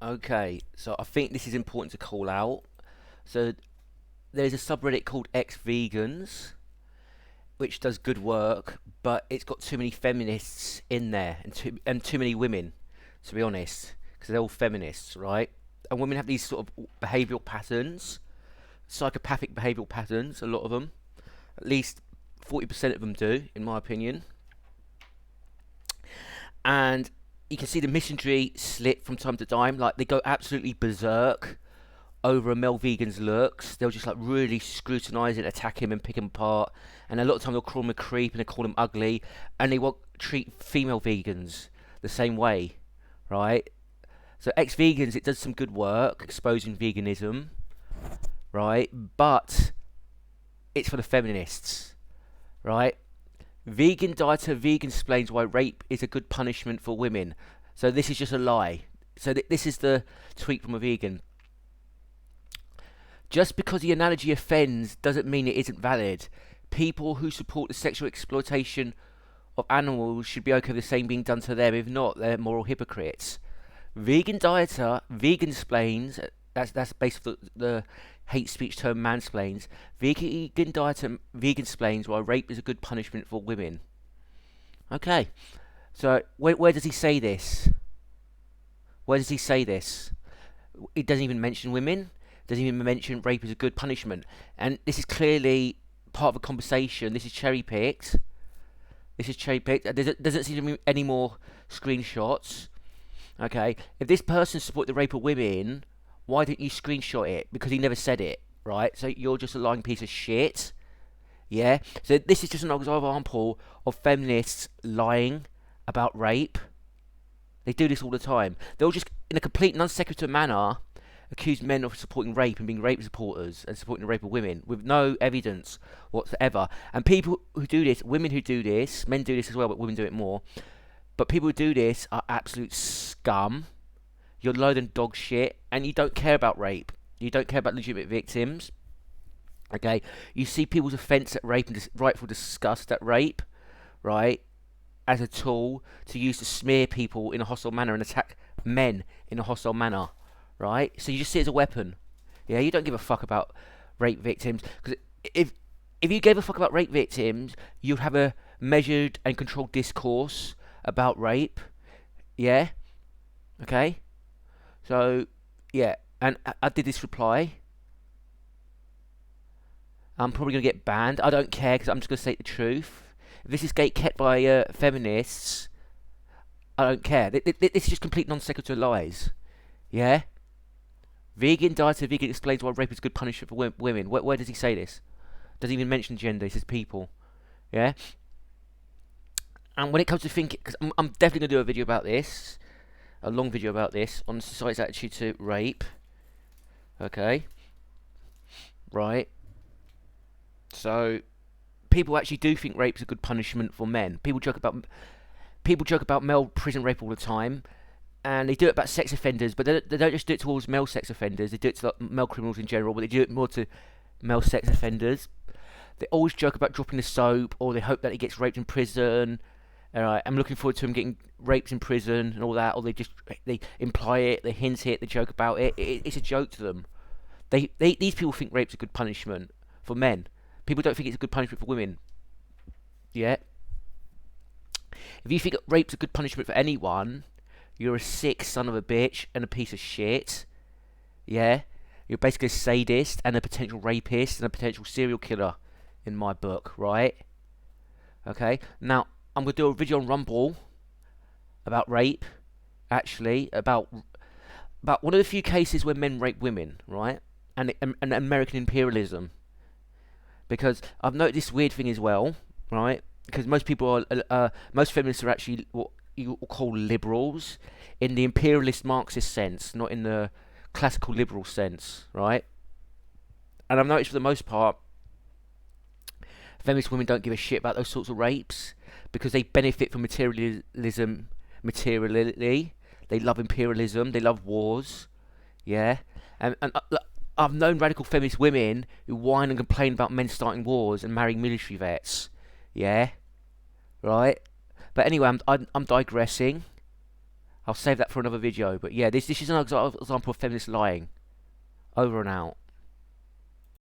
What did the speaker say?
Okay, so I think this is important to call out. So there's a subreddit called Ex-Vegans, which does good work, but it's got too many feminists in there and too many women, to be honest, because they're all feminists, right? And women have these sort of behavioural patterns, psychopathic behavioural patterns. A lot of them, at least 40% of them do, in my opinion. And you can see the misandry slip from time to time. Like they go absolutely berserk over a male vegan's looks. They'll just like really scrutinise it, attack him, and pick him apart. And a lot of time they'll call him a creep and they call him ugly, and they won't treat female vegans the same way, right? So ex-vegans, it does some good work exposing veganism, right? But it's for the feminists, right? Vegan dieter vegan explains why rape is a good punishment for women. So this is just a lie. So this is the tweet from a vegan. Just because the analogy offends doesn't mean it isn't valid. People who support the sexual exploitation of animals should be okay with the same being done to them. If not, they're moral hypocrites. Vegan dieter vegan explains. That's basically the hate speech term mansplains. Vegan dieter vegan explains why rape is a good punishment for women. Okay, so where does he say this? Where does he say this? It doesn't even mention women. Doesn't even mention rape as a good punishment. And this is clearly part of a conversation. This is cherry picked. This is cherry picked. There doesn't seem to be any more screenshots. Okay, if this person supported the rape of women, why didn't you screenshot it? Because he never said it, right? So you're just a lying piece of shit. Yeah. So this is just an example of feminists lying about rape. They do this all the time. They'll just, in a complete non sequitur manner, accuse men of supporting rape and being rape supporters and supporting the rape of women with no evidence whatsoever. And people who do this, women who do this, men do this as well, but women do it more. But people who do this are absolute scum. You're low than dog shit, and you don't care about rape. You don't care about legitimate victims. Okay, you see people's offence at rape and rightful disgust at rape, right, as a tool to use to smear people in a hostile manner and attack men in a hostile manner, right? So you just see it as a weapon. Yeah, you don't give a fuck about rape victims, because if you gave a fuck about rape victims, you'd have a measured and controlled discourse about rape. Yeah, okay. So yeah, and I did this reply. I'm probably gonna get banned. I don't care because I'm just gonna say the truth. If this is gatekept by feminists, I don't care. This is just complete non sequitur lies. Yeah. Vegan dieter vegan explains why rape is good punishment for women. Where does he say this? Doesn't even mention gender. He says people. Yeah. And when it comes to thinking, because I'm definitely gonna do a video about this, a long video about this on society's attitude to rape. Okay. Right. So people actually do think rape is a good punishment for men. People joke about male prison rape all the time, and they do it about sex offenders, but they don't just do it towards male sex offenders. They do it to like, male criminals in general, but they do it more to male sex offenders. They always joke about dropping the soap, or they hope that he gets raped in prison. Alright, I'm looking forward to him getting raped in prison and all that, or they imply it, they hint it, they joke about it. It's a joke to them. These people think rape's a good punishment for men. People don't think it's a good punishment for women. Yeah. If you think rape's a good punishment for anyone, you're a sick son of a bitch and a piece of shit. Yeah. You're basically a sadist and a potential rapist and a potential serial killer in my book, right? Okay. Now, I'm going to do a video on Rumble about rape, actually, about one of the few cases where men rape women, right? And American imperialism. Because I've noticed this weird thing as well, right? Because most feminists are actually what you call liberals in the imperialist Marxist sense, not in the classical liberal sense, right? And I've noticed for the most part, feminist women don't give a shit about those sorts of rapes because they benefit from materialism materially. They love imperialism. They love wars. Yeah, and I've known radical feminist women who whine and complain about men starting wars and marrying military vets. Yeah, right. But anyway, I'm digressing. I'll save that for another video. But yeah, this is an example of feminists lying. Over and out.